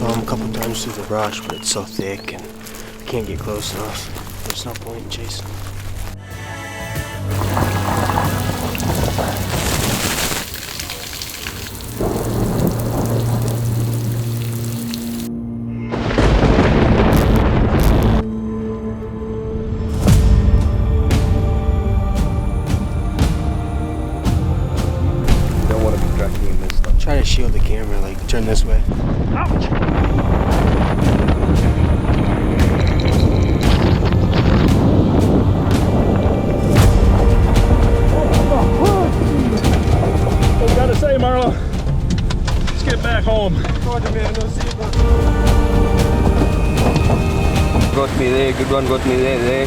saw him a couple times through the brush, but it's so thick and I can't get close enough. There's no point in chasing him. Try to shield the camera, like turn this way. Ouch! I gotta say, Marlo, let's get back home. Got me there, good one, got me there.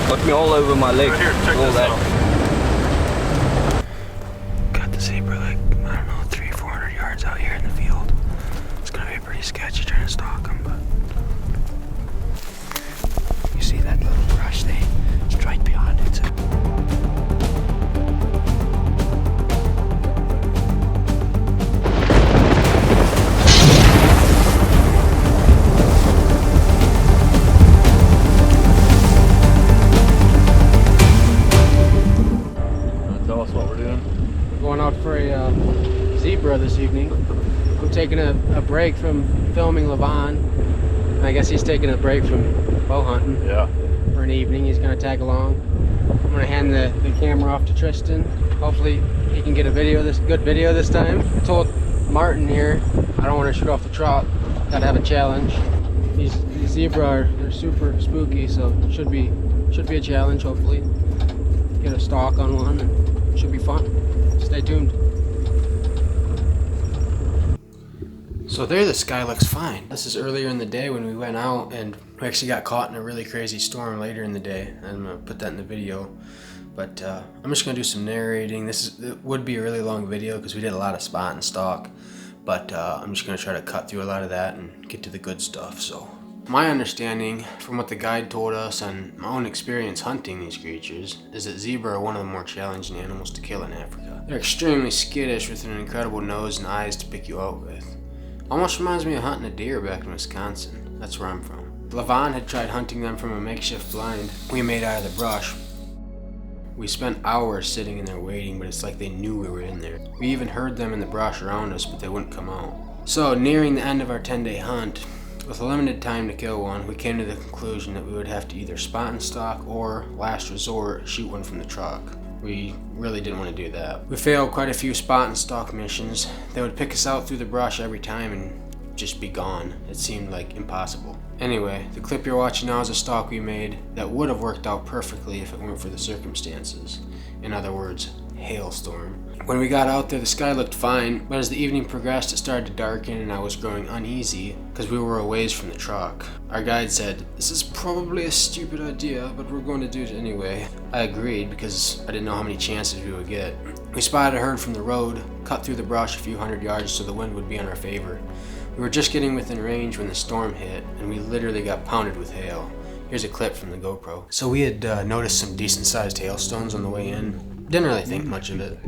Got me all over my leg. Right here, check all this that. out. Got the zebra like, I don't know, 300-400 yards out here in the field. It's gonna be pretty sketchy trying to stalk him, but you see that little brush there? It's right beyond it. So. Tell us what we're doing. We're going out for a zebra this evening. I'm taking a break from filming Lavon. I guess he's taking a break from bow hunting. Yeah. For an evening. He's gonna tag along. I'm gonna hand the camera off to Tristan. Hopefully he can get a good video this time. I told Martin here I don't want to shoot off the trot. Gotta have a challenge. These zebra they're super spooky, so it should be a challenge. Hopefully get a stalk on one and it should be fun. Stay tuned. So there the sky looks fine. This is earlier in the day when we went out and we actually got caught in a really crazy storm later in the day. I'm gonna put that in the video. But I'm just gonna do some narrating. It would be a really long video because we did a lot of spot and stalk. But I'm just gonna try to cut through a lot of that and get to the good stuff. So my understanding from what the guide told us and my own experience hunting these creatures is that zebra are one of the more challenging animals to kill in Africa. They're extremely skittish with an incredible nose and eyes to pick you out with. Almost reminds me of hunting a deer back in Wisconsin. That's where I'm from. Lavon had tried hunting them from a makeshift blind we made out of the brush. We spent hours sitting in there waiting, but it's like they knew we were in there. We even heard them in the brush around us, but they wouldn't come out. So nearing the end of our 10-day hunt, with a limited time to kill one, we came to the conclusion that we would have to either spot and stalk or, last resort, shoot one from the truck. We really didn't want to do that. We failed quite a few spot and stalk missions. They would pick us out through the brush every time and just be gone. It seemed like impossible. Anyway, the clip you're watching now is a stalk we made that would have worked out perfectly if it weren't for the circumstances. In other words, hailstorm. When we got out there, the sky looked fine, but as the evening progressed, it started to darken and I was growing uneasy because we were a ways from the truck. Our guide said, "This is probably a stupid idea, but we're going to do it anyway." I agreed because I didn't know how many chances we would get. We spotted a herd from the road, cut through the brush a few hundred yards so the wind would be in our favor. We were just getting within range when the storm hit, and we literally got pounded with hail. Here's a clip from the GoPro. So we had noticed some decent sized hailstones on the way in. Didn't really think much of it.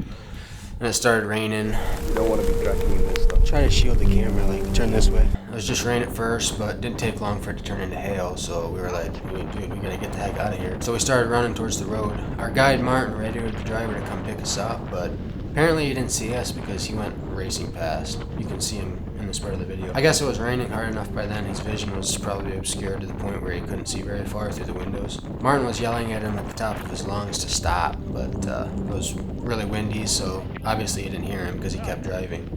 And it started raining. You don't want to be tracking this stuff. Try to shield the camera, like turn this way. It was just rain at first, but it didn't take long for it to turn into hail, so we were like, dude, we gotta get the heck out of here. So we started running towards the road. Our guide Martin radioed the driver to come pick us up, but apparently he didn't see us because he went racing past. You can see him in this part of the video. I guess it was raining hard enough by then, his vision was probably obscured to the point where he couldn't see very far through the windows. Martin was yelling at him at the top of his lungs to stop, but it was really windy, so obviously he didn't hear him because he kept driving.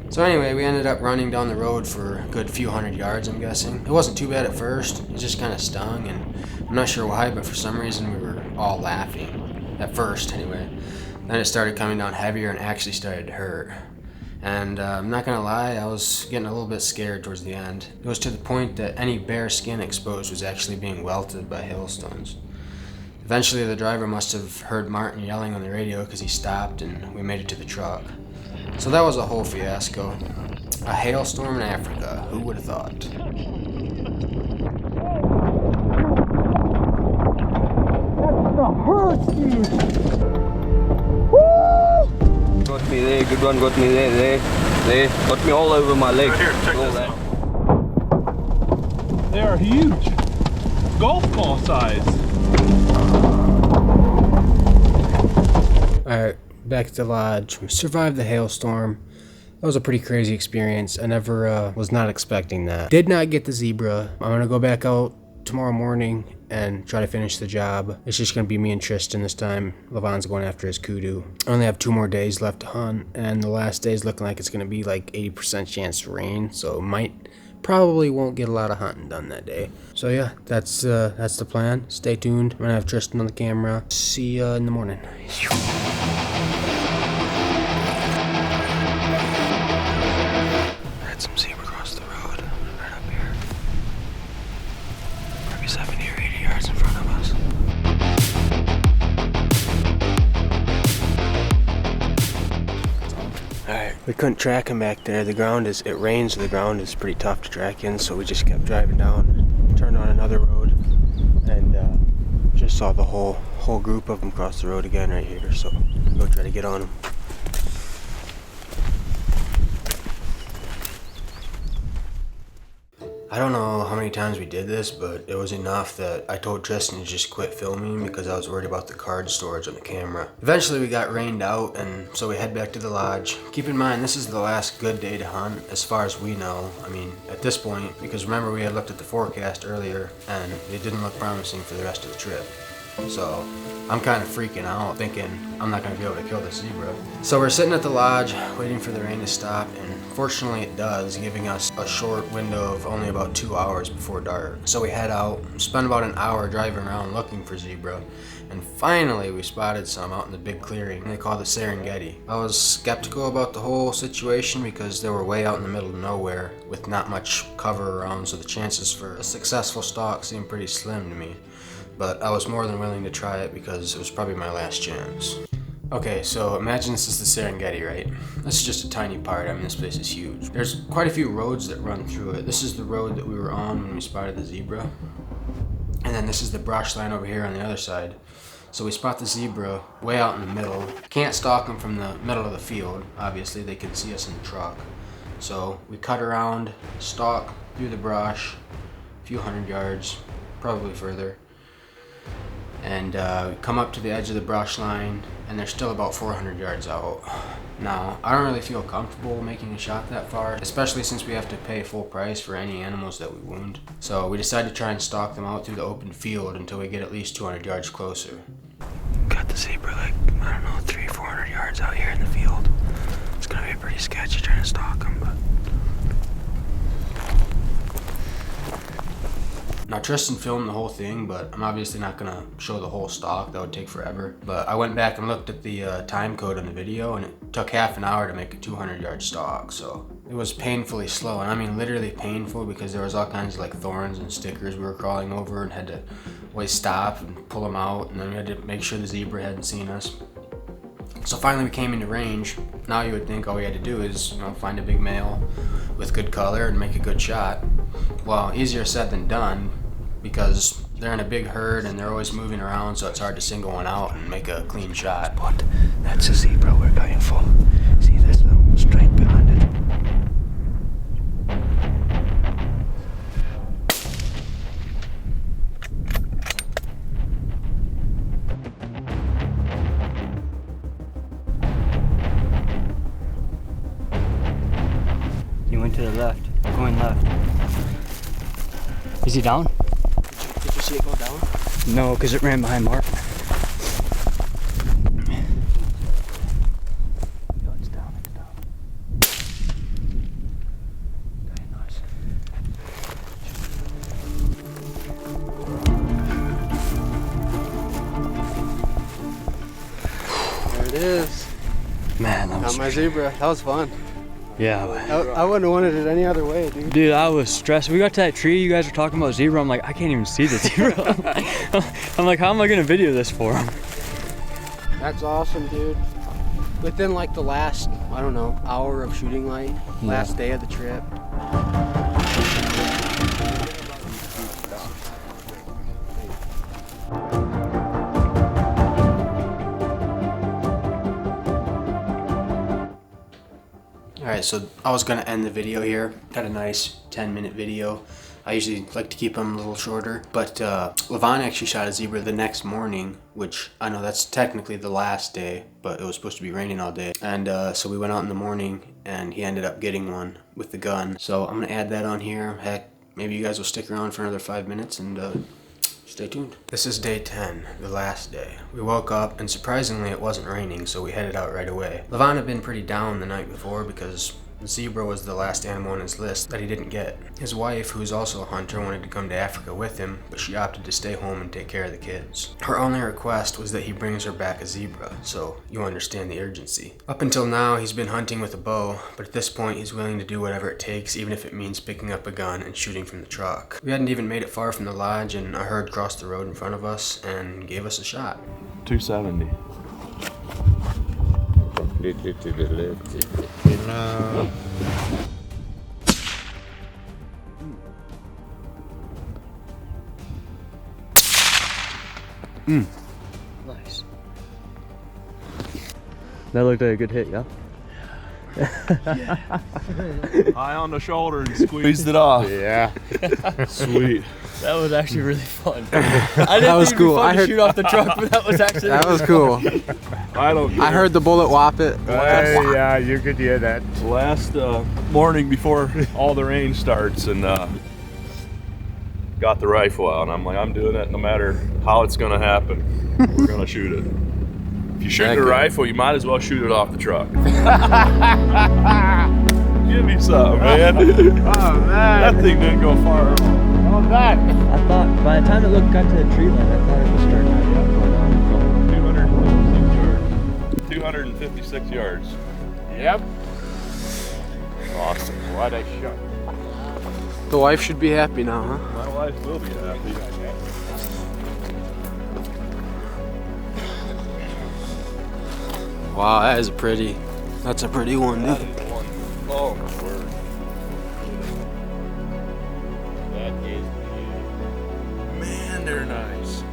So anyway, we ended up running down the road for a good few hundred yards, I'm guessing. It wasn't too bad at first, it just kind of stung, and I'm not sure why, but for some reason we were all laughing. At first, anyway. Then it started coming down heavier and actually started to hurt. And I'm not gonna lie, I was getting a little bit scared towards the end. It was to the point that any bare skin exposed was actually being welted by hailstones. Eventually the driver must have heard Martin yelling on the radio because he stopped and we made it to the truck. So that was a whole fiasco. A hailstorm in Africa, who would have thought? Got me me there, good one got me there. Got me all over my leg. Right here, check All this that. out. They are huge. Golf ball size. Alright, back to the lodge. We survived the hailstorm. That was a pretty crazy experience. I never was not expecting that. Did not get the zebra. I'm gonna go back out tomorrow morning and try to finish the job. It's just gonna be me and Tristan this time. Lavon's going after his kudu. I only have 2 more days left to hunt, and the last day is looking like it's gonna be like 80% chance to rain, so probably won't get a lot of hunting done that day. So yeah, that's the plan. Stay tuned. I'm gonna have Tristan on the camera. See ya in the morning. Had some zebra across the road, right up here. Maybe 70 or 80 yards in front of us. Alright, we couldn't track him back there. It rains, so the ground is pretty tough to track in, so we just kept driving down, turned on another road, and just saw the whole group of them cross the road again right here, so I'm gonna try to get on them. I don't know how many times we did this, but it was enough that I told Tristan to just quit filming because I was worried about the card storage on the camera. Eventually we got rained out, and so we head back to the lodge. Keep in mind, this is the last good day to hunt as far as we know. I mean, at this point, because remember we had looked at the forecast earlier and it didn't look promising for the rest of the trip. So I'm kind of freaking out, thinking I'm not gonna be able to kill this zebra. So we're sitting at the lodge waiting for the rain to stop, and fortunately it does, giving us a short window of only about 2 hours before dark. So we head out, spend about an hour driving around looking for zebra, and finally we spotted some out in the big clearing they call the Serengeti. I was skeptical about the whole situation because they were way out in the middle of nowhere with not much cover around, so the chances for a successful stalk seemed pretty slim to me. But I was more than willing to try it because it was probably my last chance. Okay, so imagine this is the Serengeti, right? This is just a tiny part. I mean, this place is huge. There's quite a few roads that run through it. This is the road that we were on when we spotted the zebra. And then this is the brush line over here on the other side. So we spot the zebra way out in the middle. Can't stalk them from the middle of the field. Obviously, they can see us in the truck. So we cut around, stalk through the brush, a few hundred yards, probably further. And we come up to the edge of the brush line, and they're still about 400 yards out. Now, I don't really feel comfortable making a shot that far, especially since we have to pay full price for any animals that we wound. So we decided to try and stalk them out through the open field until we get at least 200 yards closer. Got the zebra like, I don't know, 300-400 yards out here in the field. It's gonna be pretty sketchy trying to stalk them, but... Now Tristan filmed the whole thing, but I'm obviously not gonna show the whole stalk. That would take forever. But I went back and looked at the time code on the video, and it took half an hour to make a 200-yard stalk. So it was painfully slow, and I mean literally painful, because there was all kinds of like thorns and stickers we were crawling over, and had to always stop and pull them out, and then we had to make sure the zebra hadn't seen us. So finally we came into range. Now you would think all we had to do is, find a big male with good color and make a good shot. Well, easier said than done, because they're in a big herd and they're always moving around, so it's hard to single one out and make a clean shot. But that's a zebra we're going for. See this little stripe behind it? He went to the left, going left. Is he down? Did you see it go down? No, because it ran behind Mark. Yo, it's down, it's down. Very nice. There it is. Man, that was Got my zebra. That was fun. yeah. I wouldn't have wanted it any other way, dude. Dude, I was stressed. We got to that tree, you guys were talking about zebra. I'm like, I can't even see the zebra. I'm like, how am I gonna video this for him? That's awesome, dude. Within like the last, I don't know, hour of shooting light, last day of the trip. Alright, so I was gonna end the video here. Got a nice 10-minute video. I usually like to keep them a little shorter, but Lavon actually shot a zebra the next morning, which I know that's technically the last day, but it was supposed to be raining all day. And so we went out in the morning and he ended up getting one with the gun. So I'm gonna add that on here. Heck, maybe you guys will stick around for another 5 minutes and stay tuned. This is day 10, the last day. We woke up and surprisingly it wasn't raining, so we headed out right away. Lavon had been pretty down the night before because the zebra was the last animal on his list that he didn't get. His wife, who's also a hunter, wanted to come to Africa with him, but she opted to stay home and take care of the kids. Her only request was that he brings her back a zebra, so you understand the urgency. Up until now, he's been hunting with a bow, but at this point he's willing to do whatever it takes, even if it means picking up a gun and shooting from the truck. We hadn't even made it far from the lodge, and a herd crossed the road in front of us and gave us a shot. 270. Completely to the left. Nice. That looked like a good hit, yeah? Eye on the shoulder and squeezed it off. Yeah. Sweet. That was actually really fun. I didn't think it'd be fun to shoot off the truck, but that was actually That was cool. I don't care. I heard the bullet whop it. Yeah, you could hear that. Last morning before all the rain starts, and got the rifle out, and I'm like, I'm doing it no matter how it's gonna happen. We're gonna shoot it. If you shoot a rifle, you might as well shoot it off the truck. Give me some, man. Oh, man. That thing didn't go far at all. Well done. I thought by the time it got to the tree line, I thought it was starting to 256 yards. Yep. Awesome. What a shot. The wife should be happy now, huh? My wife will be happy. Wow, that is pretty. That's a pretty one, dude. Oh, my word. That is beautiful. Man, they're nice.